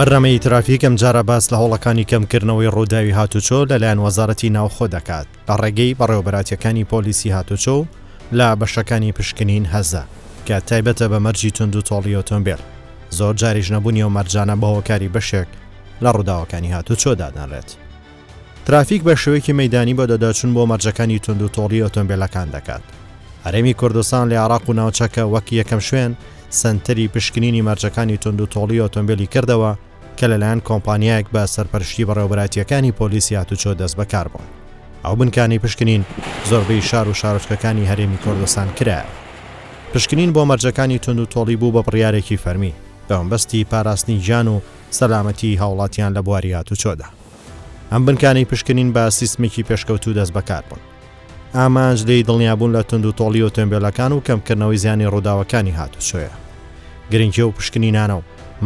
بەرنامەی ترافیک ئەم جارە باس لە هەوڵەکانی کەمکردنەوەی ڕووداوی هاتوچۆ لەلایەن وەزارەتی ناوخۆ دەکات لە ڕێگەی بەڕێوەبەراتیەکانی پۆلیسی هاتوچۆ لە بەشەکانی پشکنین هەزە کە تایبەتە بە مەرجی تونند و تۆڵی ئۆتۆمبیل. زۆر جاریش نەبوونی و مەرجانە بە هۆکاری بەشێک لە ڕووداوەکانی هاتوچۆ دادانرێت. ترافیک بە شێوەیەکی مەیدانی بۆ دەداچوون بۆ مەرجەکانی تونند و تۆڵی ئۆتۆمبیلەکان دەکات. هەرێمی کوردستان لە عێراق و ناوچەکە وەک یەکەم شوێن سەنتەری پشکنینی مەرجەکانی تونند و تۆڵی ئۆتۆمبیلی کردەوە کە لەلایەن کۆمپانیایەک بە سەرپەرشتی بەڕێوەبەراتیەکانی پۆلیسی هاتوچۆ دەست بەکار بوون. ئەو بنکانی پشکنین زۆربەی شار و شارۆچکەکانی هەرێمی کوردستان کرایە. پشکنین بۆ مەرجەکانی تونند و تۆڵی بوو بە بڕیارێکی فەرمی بەمبەستی پاراستنی گیان و سەلامەتی هاوڵاتیان لە بواری هاتوچۆدا. ئەم بنکانی پشکنین بە سیستمێکی پێشکەوتوو دەست بەکار بوون. ئامانج لێی دڵنیابوون لە تونند و تۆڵی ئۆتۆمبیلەکان و کەمکردنەوەی زیانی ڕووداوەکانی هاتوچۆیە. گرنگی و پشکنینانە و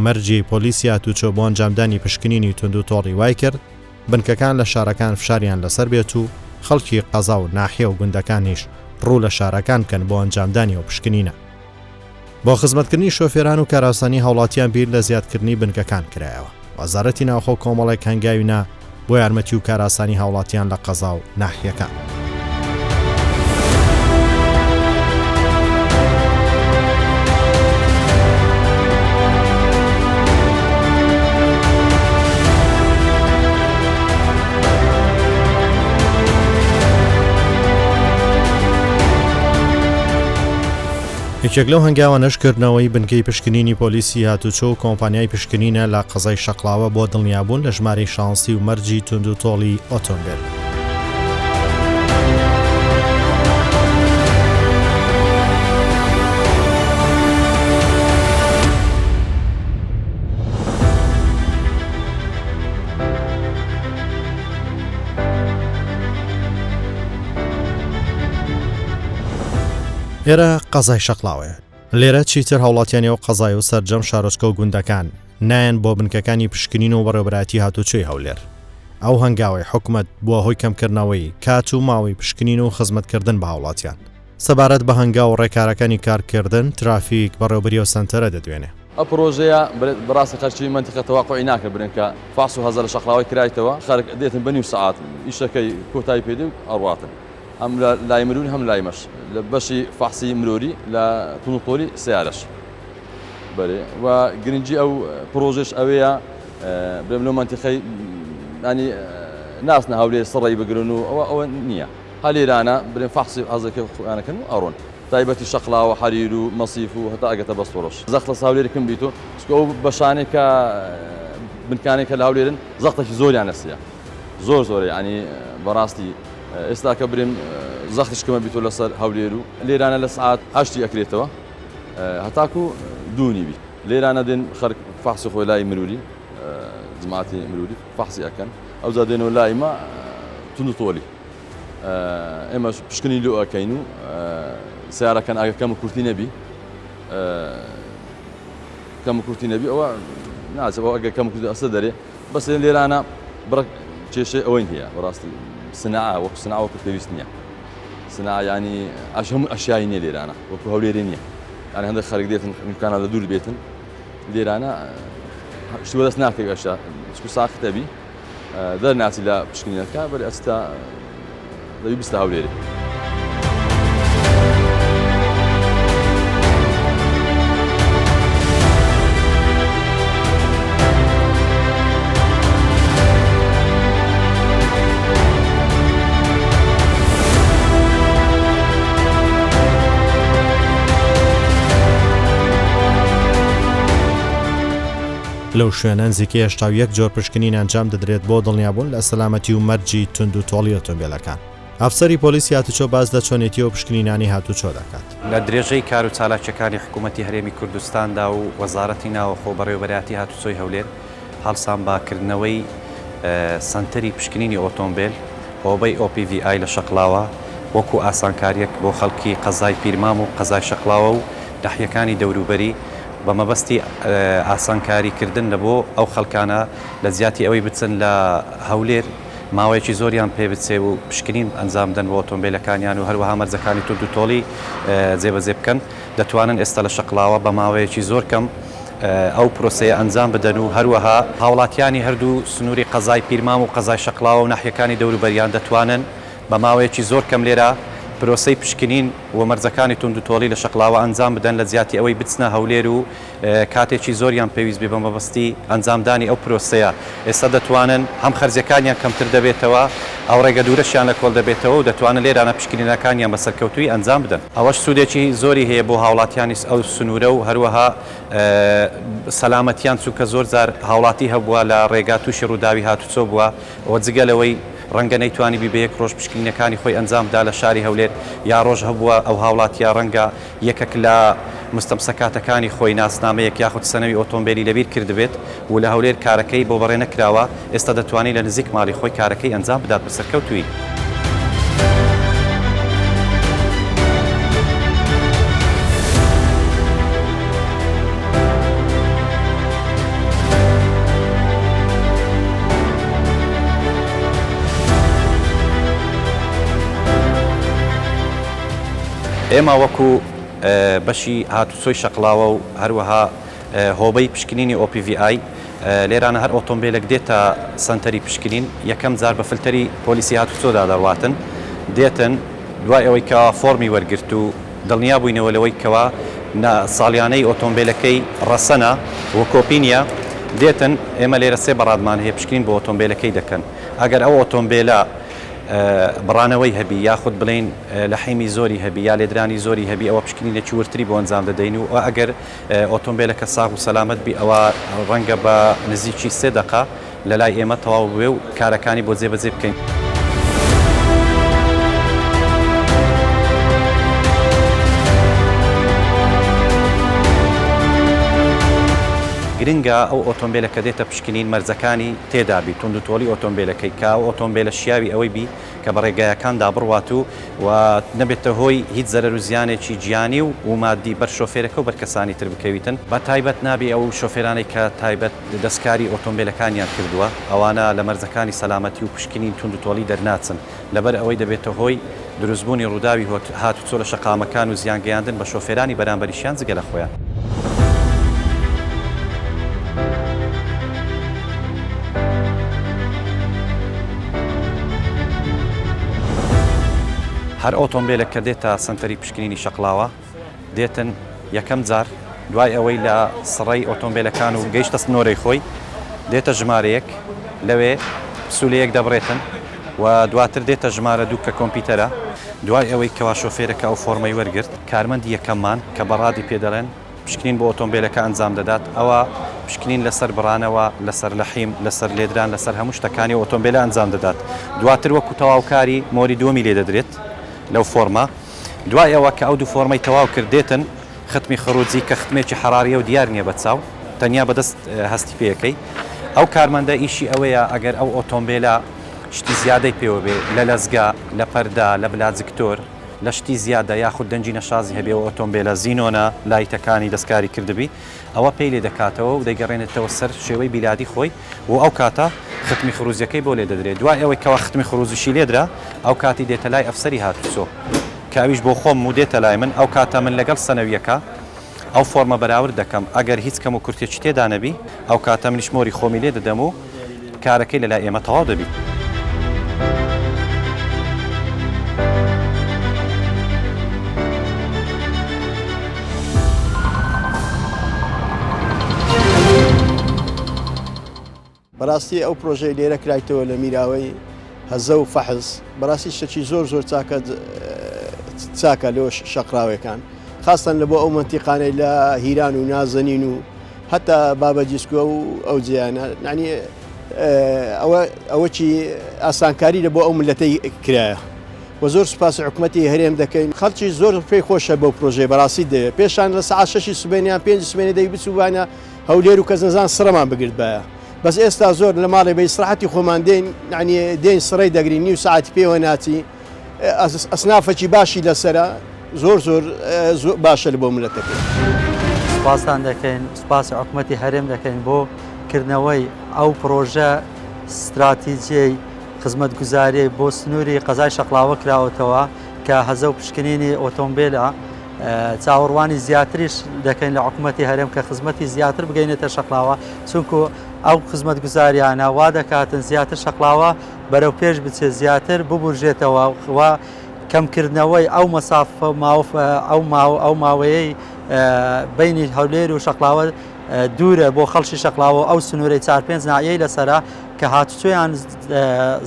مەرجی پۆلیسی هاتوچۆ بۆ ئەنجامدانی پشکنینی تونند و تۆڵی وای کرد بنکەکان لە شارەکان فشاریان لەسەر بێت و خەڵکی قەزا و ناحیە و گوندەکانیش ڕوو لە شارەکان بکەن بۆ ئەنجامدانی و پشکنینە. بۆ خزمەتکردنی شۆفێران و کاراسانی هاوڵاتیان بیر لە زیادکردنی بنکەکان کرایەوە. وەزارەتی ناوخۆ کۆمەڵێک هەنگاوینە بۆ یارمەتی و کاراسانی هاوڵاتیان لە قەزا و ناحیەکان. یەکێک لەو هەنگاوە نەشکردنەوەی بنکەی پشکنینی پۆلیسی هاتوچۆ و کۆمپانیای پشکنینە لە قەزای شەقڵاوە بۆ دڵنیابوون لە ژمارەی شانسی و مەرجی تونند و تۆڵی ئۆتۆمبیل. ئێرە قەزای شەقڵاوەیە. لێرە چیتر هاوڵاتیانی و قەزای و سەرجەم شارۆچکە و گوندەکان نایەن بۆ بنکەکانی پشکنین و بەڕێوەبەراتی هاتوچۆی هەولێر. ئەو هەنگاوی حکومەت بووە هۆی کەمکردنەوەی کات و ماوەی پشکنین و خزمەتکردن بە هاوڵاتیان. سەبارەت بە هەنگاو و ڕێکارەکانی کارکردن ترافیک بەڕێوەبەری و سنتەرە دەدوێنێ. ئەو پرۆژەیە بەڕاستی خەرچی منتیقە تەواقعی ناکرد برنکە 500,000 لە شەقڵاوی کرایتەوە خەرک دێتن بە نیم سەعات ئیشەکەی کۆتایی پێدی و ئەڕواتن. هەم لای مرۆری هەم لای مەش لە بەشی فەحسی مرۆری لە تونند و تۆڵی سیارەش بەێ و گرنگی ئەو پرۆژش ئەوەیە برم لەو منتیقەی ینی ناسنە هەولێر سڕی بگرن و ئەوە نییە. هەلێرانە برێن فەحسی ئازەکە خوانەکەن و ئەڕۆن تایبەتی شەقڵاوە حەریر و مەسیف و هەتا ئەگەتە بەستۆڕۆژ زەخت لە هەولێرکم بیتۆ ئەو بەشانێکە بنکانێکە لە هەولێرن زەختێکی زۆریان لەسیە زۆرە ینی بەڕاستی ئێستا کە برێن زەختشکەمە بیتۆ لەسەر هەولێر و لێرانە لە سعات 8 ئەکرێتەوە هەتاکو دوونی بی لێرانە دێن خەرک فەحسی خۆی لای مروری جماعەتی مروری فەحسی ئەەکەن ئەوجا دێنەوە لای مە تونند و تۆڵی ئێمەش پشکنی لێ ئەەکەین و سیارەکەن ئاگەکەم و کورتی نەبی کەم و کورتی نەبی ئەوە ناچەوە ئەگە کەم کورتی ئەسە دەرێ بەس لێرانە بڕک کێشەی ئەوەی هەیە بەڕاستی سناعە وەکو سناوەکو پێویست نییە سناع ینی هەموو ئەشیای نییە لێرانە وەکو هەولێرێ نییە ینی هەندێک خەرک دێتن میکانە لە دوور بێتن لێرانە شتوە دەست ناکەی ئەشتا چکو ساختەبی دەرناچی لە پشکنینەکە بەری ئەستا دەبی بستە هەولێرێ. لەو شوێنە نزیکەی 81 جۆر پشکنین ئەنجام دەدرێت بۆ دڵنیابوون لە سەلامەتی و مەرجی تونند و تۆڵی ئۆتۆمبیلەکان. ئەفسەری پۆلیسی هاتوچۆ باز لە چۆنێتی و پشکنینانی هاتوچۆ دەکات. لە درێژەی کار و چالاکیەکانی حکوومەتی هەرێمی کوردستاندا و وەزارەتی ناوخۆ بەڕێوەبەراتی هاتوچۆی هەولێر هەڵسان باکردنەوەی سنتەری پشکنینی ئۆتۆمبیل هۆبەی OPVI لە شەقڵاوە وەکو ئاسانکاریەک بۆ خەڵکی قەزای پیرمام و قەزای شەقڵاوە و ناحیەکانی دەوروبەری بە مەبەستی ئاسانکاریکردن لە بۆ ئەو خەڵکانە لە زیاتی ئەوەی بچن لە هەولێر ماوەیەکی زۆریان پێ بچێ و پشکنین ئەنجامدەن بۆ ئۆتۆمبیلەکانیان و هەروەها مەرجەکانی تونند و تۆڵی جێبەجێ بکەن دەتوانن ئێستا لە شەقڵاوە بە ماوەیەکی زۆر کەم ئەو پرۆسەیە ئەنجام بدەن و هەروەها هاوڵاتیانی هەردوو سنووری قەزای پیرمام و قەزای شەقڵاوە و ناحیەکانی دەوروبەریان دەتوانن بە ماوەیەکی زۆر کەم لێرە پرۆسەی پشکنین و مەرجەکانی تونند و تۆڵی لە شەقڵاوە ئەنجام بدەن لە زیاتی ئەوەی بچنە هەولێر و کاتێکی زۆریان پێویست بێ بە مەبەستی ئەنجامدانی ئەو پرۆسەیە ئێستا دەتوانن هەم خەرجەکانیان کەمتر دەبێتەوە ئەو ڕێگە دوورەشیان لە کۆڵ دەبێتەوە و دەتوانن لێرانە پشکنینەکانیان بەسەرکەوتوی ئەنجام بدەن ئەوەش سوودێکی زۆری هەیە بۆ هاوڵاتیانی ئەو سنوورە و هەروەها سەلامەتیان چووکە زۆر جار هاوڵاتی هەبووە لە ڕێگا تووشی ڕووداوی هاتوچۆ بووە ئەوە جگەلەوەی ڕەنگە نەیتوانی بێ یەک ڕۆژ پشکنینەکانی خۆی ئەنجامدا لە شاری هەولێر یا ڕۆژ هەبووە ئەو هاوڵاتیا ڕەنگە یەکێک لە مستەمسەکاتەکانی خۆی ناسنامەیەک یاخود سەنەوی ئۆتۆمبیلی لەبیر کردبێت و لە هەولێر کارەکەی بۆ بەڕێ نەکراوە ئێستا دەتوانێت لە نزیک ماڵی خۆی کارەکەی ئەنجام بدات بەسەرکەوتووی. ئێمە وەکو بەشی هاتوچۆی شەقڵاوە و هەروەها هۆبەی پشکنینی OPVI لێرانە هەر ئۆتۆمبیلێک دێتە سنتەری پشکنین یەکەم جار بە فلتەری پۆلیسی هاتوچۆدا دەڕواتن دێتن دوای ئەوەی کە فۆرمی وەرگرت و دڵنیا بووینەوە لەوەی کەوە ساڵیانەی ئۆتۆمبیلەکەی ڕەسەنە و کۆپینیە دێتن ئێمە لێرە سێ بەڕادمان هەیە پشکنین بۆ ئۆتۆمبیلەکەی دەکەن ئەگەر ئەو ئۆتۆمبیلە بڕانەوەی هەبی یاخود بڵین لە حیمی زۆری هەبی یا لێدرانی زۆری هەبی ئەوە پشکنینێکی ورتری بۆ ئەنجام دەدەین و ئەگەر ئۆتۆمبیلەکە ساغ و سەلامەت بی ئەوە ڕەنگە بە نزیکی 3 دقە لە لای ئێمە تەواو بوێ و کارەکانی بۆ جێبەجێ بکەین. گرنگە ئەو ئۆتۆمبیلەکە دێتە پشکنین مەرجەکانی تێدابی تونند و تۆڵی ئۆتۆمبیلەکەی کا ئەو ئۆتۆمبیلە شیاوی ئەوەی بی کە بە ڕێگایەکاندا بڕوات و نەبێتە هۆی هیچ زەرەر و زیانێکی گیانی و مادی بەر شۆفێرەکە و بەرکەسانی تر بکەویتن بە تایبەت نابی ئەو شۆفێرانەی کە تایبەت دەستکاری ئۆتۆمبیلەکانیان کردووە ئەوانە لە مەرجەکانی سەلامەتی و پشکنین تونند و تۆڵی دەرناچن لەبەر ئەوەی دەبێتە هۆی دروستبوونی ڕووداوی هاتوچۆ لە شەقامەکان و زیانگەیاندن بە شۆفێرانی بەرامبەریشیان جگە لە خۆیان. هەر ئۆتۆمبیلێک کە دێتە سنتەری پشکنینی شەقڵاوە دێتن یەکەم جار دوای ئەوەی لە سڕی ئۆتۆمبیلەکان و گەیشتە سنۆرەی خۆی دێتە ژمارەیەک لەوێ پسولەیەک دەبڕێتن و دواتر دێتە ژمارە دوو کە کۆمپیوتەرە دوای ئەوەی کەوا شۆفێرەکە ئەو فۆرمەی وەرگرت کارمەندی یەکەممان کە بەڕادی پێدەڵێن پشکنین بۆ ئۆتۆمبیلەکە ئەنجام دەدات ئەوە پشکنین لەسەر بڕانەوە لەسەر لەحیم لەسەر لێدران لەسەر هەموو شتەکانی ئۆتۆمبیلە ئەنجام دەدات دواتر وەکو تەواوکاری مۆری دووەمی لێ دەدرێت لەو فۆرمە دوای ئەوە کە ئەو دوو فۆرمەی تەواو کردێتن ختمی خروجی کە ختمێکی حراریە و دیار نییە بە چاو تەنیا بەدەست هەستی پێەکەی ئەو کارمەندە ئیشی ئەوەیە ئەگەر ئەو ئۆتۆمبیلە شتی زیادەی پێوە بێ لە لەزگا لە پەردا لە بلاجکتۆر لە شتی زیادە یاخود دەنجی نەشازی هەبێ و ئۆتۆمبیلە زینۆنە لایتەکانی دەستکاری کردبی ئەوە پێی لێ دەکاتەوە و دەیگەڕێنێتەوە سەر شێوەی بیلادی خۆی و ئەو کاتە ختمی خروجیەکەی بۆ لێ دەدرێت دوای ئەوەی کەوا ختمی خروجیشی لێدرا ئەو کاتی دێتە لای ئەفسەری هاتوچۆ کاویش بۆ خۆم و دێتە لای من ئەو کاتە من لەگەڵ سەنەویەکە ئەو فۆرمە بەراورد دەکەم ئەگەر هیچ کەم و کورتێکی تێدا نەبی ئەو کاتە منیش مۆری خۆمی لێ دەدەم و کارەکەی لە لای ئێمە تەواو دەبی. بەڕاستی ئەو پرۆژەی لێرە کرایتەوە لە میراوەی هەزە و فەحز بەڕاستی شتێکی زۆر چاکە لەوە شەقراوەکان خاستن لە بۆ ئەو منتیقانەی لە هیران و نازەنین و هەتا بابەجیسکۆ و ئەو جیانە یعنی ئەوە چی ئاسانکاری لە بۆ ئەو ملەتەی کرایە و زۆر سوپاس حکوومەتی هەرێم دەکەین خەڵکی زۆر پێی خۆشە بەو پرۆژەی بەڕاستی دەوێت پێشان لە سەعات 6 سبێنیان 5 سبێنی دەی بچوبانە هەولێر و کەس نەزان سڕەمان بگرت بایە بەس ئێستا زۆر لە ماڵی بە ئیسراحەتی خۆمان دێن سڕی دەگرین نیو ساعتی پێوە ناچی ئەسنافەکی باشی لەسرە زۆر باشە لە بۆ ملەتەکەی. سپاسان دەکەین سپاس حکوومەتی هەرێم دەکەین بۆ کردنەوەی ئەو پرۆژە استراتیجیەی خزمەتگوزاری بۆ سنووری قەزای شەقڵاوە کراوەتەوە کە هەزە و پشکنینی ئۆتۆمبیلە چاوەڕوانی زیاتریش دەکەین لە حکوومەتی هەرێم کە خزمەتی زیاتر بگەینێتە شەقلاوە چونکو ئەو خزمەت گوزاریانە وا دەکاتن زیاتر شەقلاوە بەرەو پێش بچێت زیاتر ببورژێتەوە و کەمکردنەوەی ئەو مەسافە ئەو ماوەیەی بینی هەولێر و شەقلاوە دوورە بۆ خەڵکی شەقلاوە ئەو سنوورەی 4-5 نایەی لەسرە کە هاتوچۆیان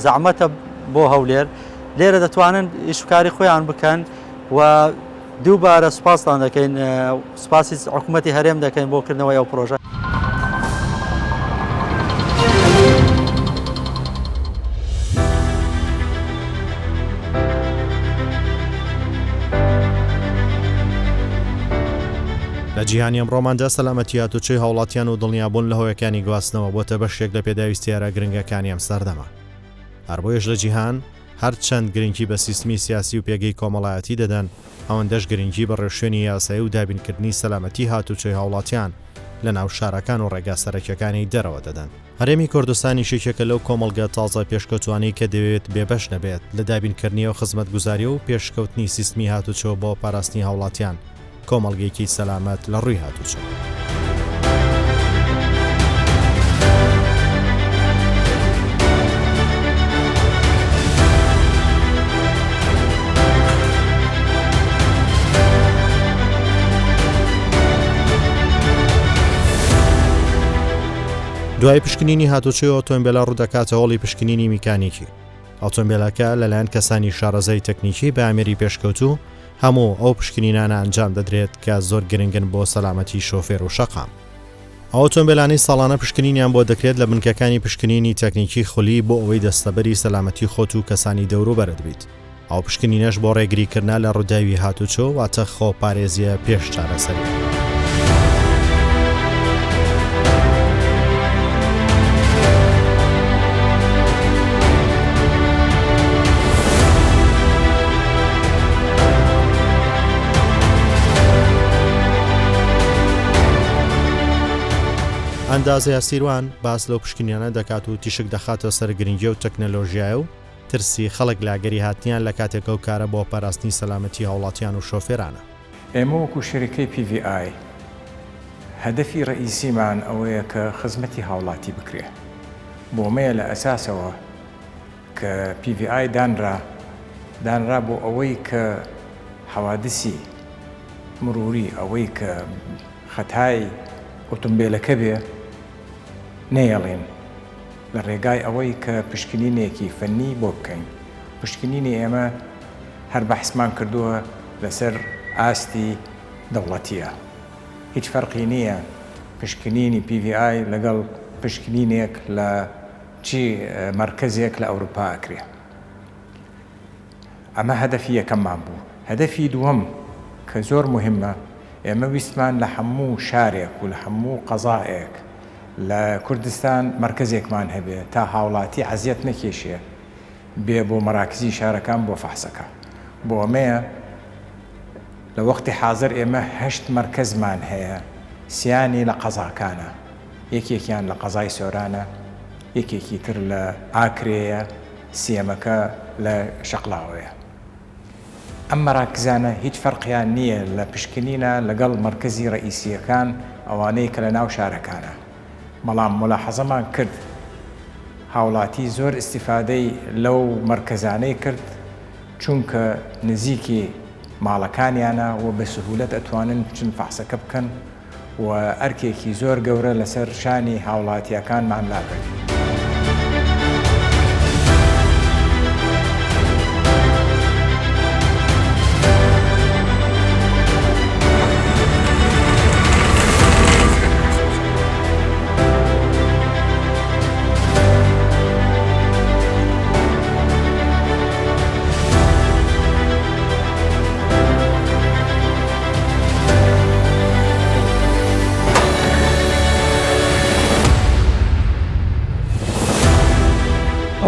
زەحمەتە بۆ هەولێر لێرە دەتوانن ئیشکاری خۆیان بکەن و دووبارە سوپاسان دەکەین سوپاسی حکوومەتی هەرێم دەکەین بۆ کردنەوەی ئەو پرۆژە. لە جیهانی ئەمڕۆماندا سەلامەتی هاتوچۆی هاوڵاتیان و دڵنیابوون لە هۆیەکانی گواستنەوە بۆتە بەشێک لە پێداویستیارە گرنگەکانی ئەم سەردەما. هەر بۆیەش لە جیهان هەر چەند گرنگی بە سیستمی سیاسی و پێگەی کۆمەڵایەتی دەدەن ئەوەندەش گرنگی بە ڕێوشێنی یاسایی و دابینکردنی سەلامەتی هاتوچۆی هاوڵاتیان لە ناو شارەکان و ڕێگا سەرەکیەکانی دەرەوە دەدەن. هەرێمی کوردستانی شێکێکە لەو کۆمەڵگە تازە پێشکەوتوانەی کە دەوێت بێبەش نەبێت لە دابینکردنیەوە خزمەتگوزاری و پێشکەوتنی سیستمی هاتوچۆ بۆ پاراستنی هاوڵاتیان کۆمەڵگەیەکی سەلامەت لە ڕووی هاتوچۆ. دوای پشکنینی هاتوچۆی ئۆتۆمبیلە ڕوودەکاتە هۆڵی پشکنینی میکانیکی. ئۆتۆمبیلەکە لەلایەن کەسانی شارەزای تەکنیکی بە ئامێری پێشکەوتوو هەموو ئەو پشکنینانە ئەنجام دەدرێت کە زۆر گرنگن بۆ سەلامەتی شۆفێر و شەقام. ئۆتۆمبیلانی ساڵانە پشکنینیان بۆ دەکرێت لە بنکەکانی پشکنینی تەکنیکی خولی بۆ ئەوەی دەستەبەری سەلامەتی خۆت و کەسانی دەوروبەرت بیت. ئەو پشکنینەش بۆ ڕێگریکردنا لە ڕووداوی هاتوچۆ واتە خۆ پارێزیە پێش چارەسەری. ئەندازەیە سیروان باس لەو پشکنیانە دەکات و تیشک دەخاتە سەرگرنگی و تەکنەلۆژیای و ترسی خەڵک لاگەری هاتنیان لە کاتێکە و کارە بۆ پاراستنی سەلامەتی هاوڵاتیان و شۆفێرانە. ئێمە وەکو شەریکەی PVI هەدەفی ڕئیسیمان ئەوەیە کە خزمەتی هاوڵاتی بکرێ بۆمەیە لە ئەساسەوە کە PVI دانرا بۆ ئەوەی کە حەوادثی مروری ئەوەی کە خەتای ئۆتۆمبیلەکە بێ نێڵێن لە ڕێگای ئەوەی کە پشکنینێکی فەنی بۆ بکەین. پشکنینی ئێمە هەر بەحسمان کردووە لەسەر ئاستی دەوڵەتیە. هیچ فەرقی نییە پشکنینی PVI لەگەڵ پشکنینێک لە چی مرکزێک لە ئەوروپا ئەکرێ. ئەمە هەدەفی یەکەممان بوو. هەدەفی دووەم کە زۆر مهمە ئێمە ویستمان لە هەموو شارێک و لە هەموو قەزایەک لە کوردستان مرکزێکمان هەبێ تا هاوڵاتی عەزیەت نەکێشێ بێ بۆ مەراکزی شارەکان بۆ فەحسەکە. بۆ ئەمەیە لە وەختی حاضر ئێمە 8 مرکزمان هەیە، سیانی لە قەزاکانە، یەکێکیان لە قەزای سۆرانە، یەکێکی تر لە ئاکرێیە، سیەمەکە لە شەقلاوەیە. ئەم مەراکزانە هیچ فەرقیان نییە لە پشکنینە لەگەڵ مرکزی ڕئیسیەکان ئەوانەی کە لە ناو شارەکانە. بەڵام ملاحەزەمان کرد هاوڵاتی زۆر ئیستیفادەی لەو مرکزانەی کرد چونکە نزیکی ماڵەکانیانە و بە سهولەت ئەتوانن بچن فەحسەکە بکەن و ئەرکێکی زۆر گەورە لەسەر شانی هاوڵاتیەکانمان لاگەن.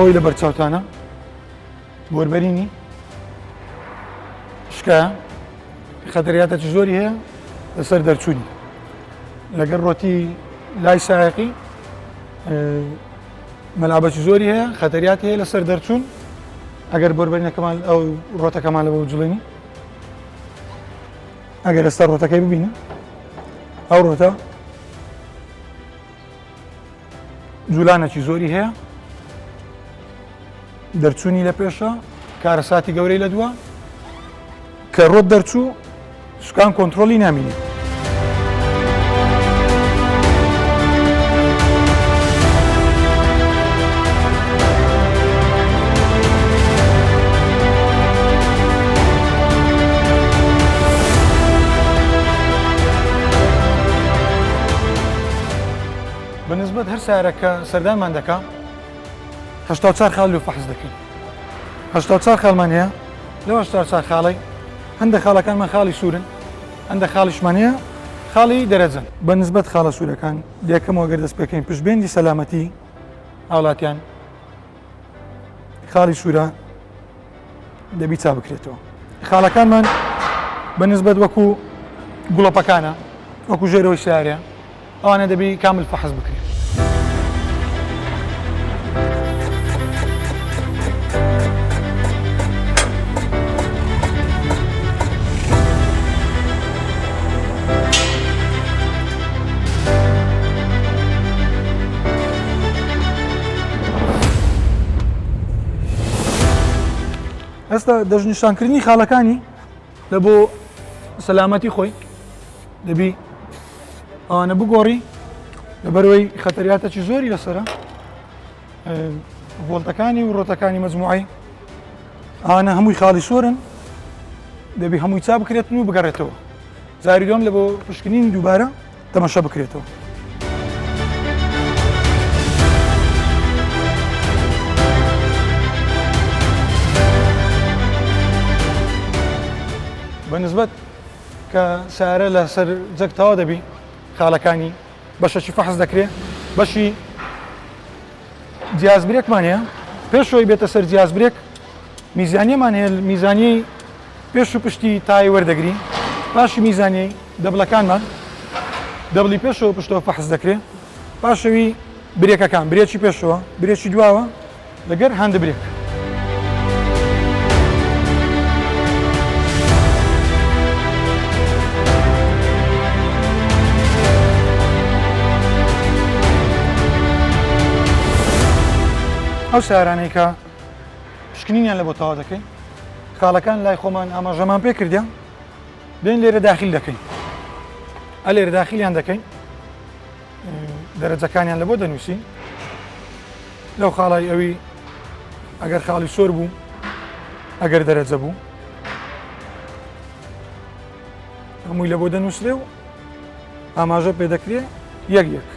ئەوەی لە بەرچاوتانە بۆربەرینی شکایە خەتەریاتە زۆری هەیە لەسەر دەرچوونی لەگەر ڕۆتی لای سایقی مەلابەتی زۆری هەیە خەتەریاتی هەیە لەسەر دەرچوون ئەگەر بۆربەرینەکەمان ئەو ڕۆتەکەمان لە بە جوڵێنی ئەگەر ئێستا ڕۆتەکەی ببینە ئەو ڕۆتە جوولانێکی زۆری هەیە دەرچوونی لە پێشە کارەساتی گەورەی لە دووە کە ڕۆت دەرچوو سوکان کۆنتترۆلی نامینێت. بەنسبەت هەر سیارەکە سەردانمان دەکا 84 خاڵ و فەحز دەکەین 84 خاڵمان هەیە لەو 84 خاڵی هەندێک خاڵەکانمان خاڵی سوورن هەندێک خاڵیشمان هەیە خاڵی دەرەجەن بەنسبەت خاڵە سوورەکان یەکەمەوە گەر دەست پێکەین پشتبێندی سەلامەتی هاوڵاتیان خاڵی سوورە دەبی چا بکرێتەوە خاڵەکانمان بەنسبەت وەکو گوڵەپەکانە وەکو ژێرەوەی سیارە ئەوانە دەبی کامل فەحز بکرێت. ئێستا دەستنیشانکردنی خاڵەکانی لە بۆ سەلامەتی خۆی دەبی ئەوانە بگۆڕی لەبەرەوەی خەتەریاتێکی زۆری لەسرە ڤۆڵتەکانی و ڕۆتەکانی مەجموعی ئەوانە هەمووی خاڵی سۆرن دەبی هەمووی چا بکرێتن و بگەڕێتەوە زاری دوم لە بۆ پشکنین دووبارە تەماشا بکرێتەوە. بەنسبەت کە سیارە لە سەر جەکتەوە دەبی خاڵەکانی بەشەکی فەحز دەکرێت بەشی جیازبرێکمان هەیە پێشەوەی بێتە سەر جیازبرێک میزانیەمان هەیە میزانیەی پێش و پشتی تای وەردەگری پاشی میزانیەی دەبڵەکانمان دەبڵی پێشەوە پشتەوە فەحز دەکرێت پاشەوی برێکەکان برێکی پێشەوە برێکی دواوە لەگەر هەند برێک ئەو سیارانەی کە پشکنینیان لە بۆ تەواو دەکەین خاڵەکان لای خۆمان ئاماژەمان پێ کردیان دێن لێرە داخل دەکەین ئە لێرە داخلیان دەکەین دەرەجەکانیان لە بۆ دەنووسین لەو خاڵای ئەوی ئەگەر خاڵی سۆر بوو ئەگەر دەرەجە بوو هەمووی لە بۆ دەنووسرێ و ئاماژە پێ دەکرێ یەک یەک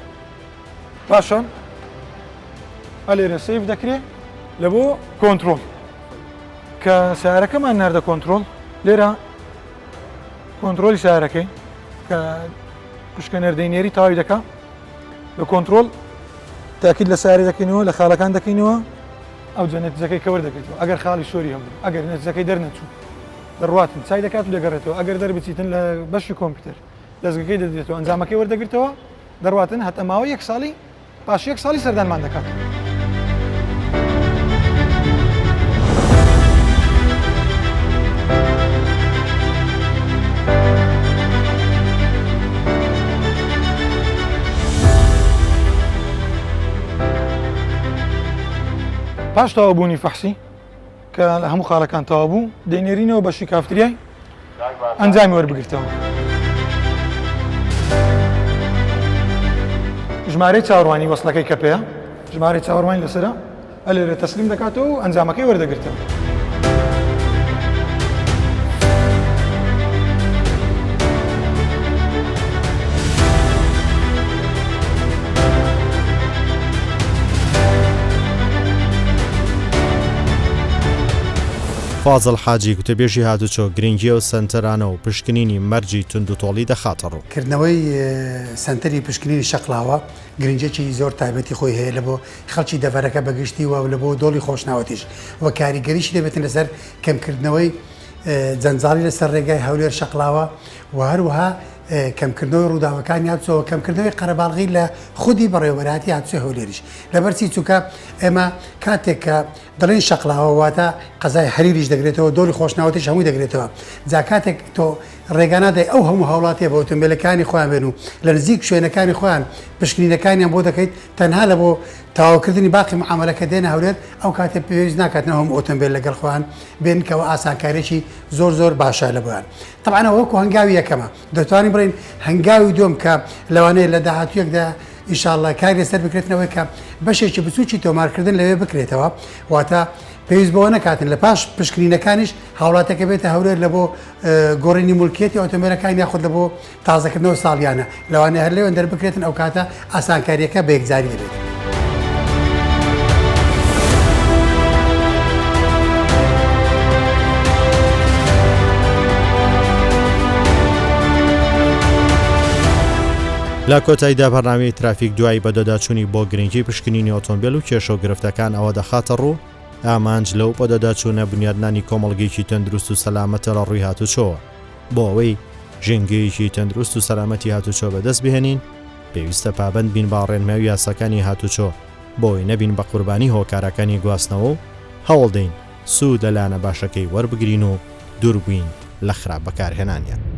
پاشان ئەلێرە سیف دەکرێت لە بۆ کۆنتترۆل کە سیارەکەمان ناردە کۆنتترۆل لێرە کۆنتترۆلی سیارەکەی کە پشکنەردەینێری تاوی دەکا لە کۆنتترۆل تاکید لە سیارە دەکەینەوە لە خاڵەکان دەکەینەوە ئەو جە نەتیجەکەی کەوە دەکەیتەوە ئەگەر خاڵی سۆری هەبوو ئەگەر نەتیجەکەی دەرنەچوو دەڕواتن چای دەکات و دەگەڕێتەوە ئەگەر دەربچیتن لە بەشی کۆمپیوتەر دەستگەکەی دەدرێتەوە ئەنجامەکەی وەردەگرتەوە دەڕواتن هەتە ماوە یەک ساڵی پاش یەک ساڵی سەردانمان دەکات. پاش تەواوبوونی فەحسی کە لە هەموو خاڵەکان تەواو بوو دەینێرینەوە بەشی کافتریای ئەنجامی وەربگرتەوە. ژمارەی چاوەڕوانی وەسڵەکەی کە پێەیە ژمارەی چاوەڕوانی لەسرە ئەلێرە تەسلیم دەکاتەوە و ئەنجامەکەی وەردەگرتەوە. فازڵ حاجی گوتەبێژی هاتوچۆ گرنگیە و سنتەرانە و پشکنینی مەرجی تونند و تۆڵی دەخاتەڕوو کردنەوەی سنتەری پشکنینی شەقلاوە گرنجێکی زۆر تایبەتی خۆی هەیە لە بۆ خەڵکی دەڤەرەکە بەگشتی و لە بۆ دۆڵی خۆشناوەتیش و کاریگەریشی دەبێتن لەسەر کەمکردنەوەی جەنجاڵی لەسەر ڕێگای هەولێر شەقلاوە و هەروەها کەمکردنەوەی ڕووداوەکانی هاتوچۆ کەمکردنەوەی قەرەباڵغی لە خودی بەڕێوەبەراتی هاتوچۆ هەولێریش لەبەرچی چووکە ئێمە کاتێک کە دەڵێن شەقلاوە واتە قەزای هەریریش دەگرێتەوە دۆڵی خۆشناوەتیش هەمووی دەگرێتەوە جا کاتێک تۆ ڕێگانادای ئەو هەموو هەوڵاتێ بە ئۆتۆمبیلەکانی خۆیان بێن و لە نزیک شوێنەکانی خۆیان پشکنینەکانیان بۆ دەکەیت تەنها لە بۆ تەواوکردنی باقی معاملەکە دێنە هەولێر ئەو کاتێ پێویست ناکاتنەوە هەموو ئۆتۆمبیل لەگەڵ خۆیان بێنکەوە ئاسانکارێکی زۆر باشە لە بۆیان طبعا وەکو هەنگاوی یەکەمە دەتوانین بڕین هەنگاوی دوم کە لەوانەیە لە داهاتوویەکدا ئینشاءالله کاری لەسەر بکرێتنەوەی کە بەشێکی بچووکی تۆمارکردن لەوێ بکرێتەوە واتە پێویست بەوە نەکاتن لە پاش پشکنینەکانیش هاوڵاتەکە بێتە هەولێر لە بۆ گۆڕینی مولکێتی ئۆتۆمبیلەکان یاخود لە بۆ تازەکردنەوە ساڵیانە لەوانەیە هەر لێوێن دەربکرێتن ئەو کاتە ئاسانکاریەکە بە یەکجاری دەبێت. لا کۆتاییدا بەڕنامەی ترافیک دوایی بەدەداچوونی بۆ گرنگی پشکنینی ئۆتۆمبیل و کێشە و گرفتەکان ئەوە دەخاتە ڕوو ئامانج لەو بەدەداچوونە بنیادنانی کۆمەڵگەیەکی تەندروست و سەلامەتە لە ڕووی هاتوچۆوە بۆ ئەوەی ژینگەیەکی تەندروست و سەلامەتی هاتوچۆ بەدەست بهێنین پێویستە پابند بین با ڕێنماوی یاساکانی هاتوچۆ بۆی نەبین بە قوربانی هۆکارەکانی گواستنەوە و هەوڵدەین سوود لەلایەنە باشەکەی وەربگرین و دووربووین لە خراپ بەکارهێنانیان.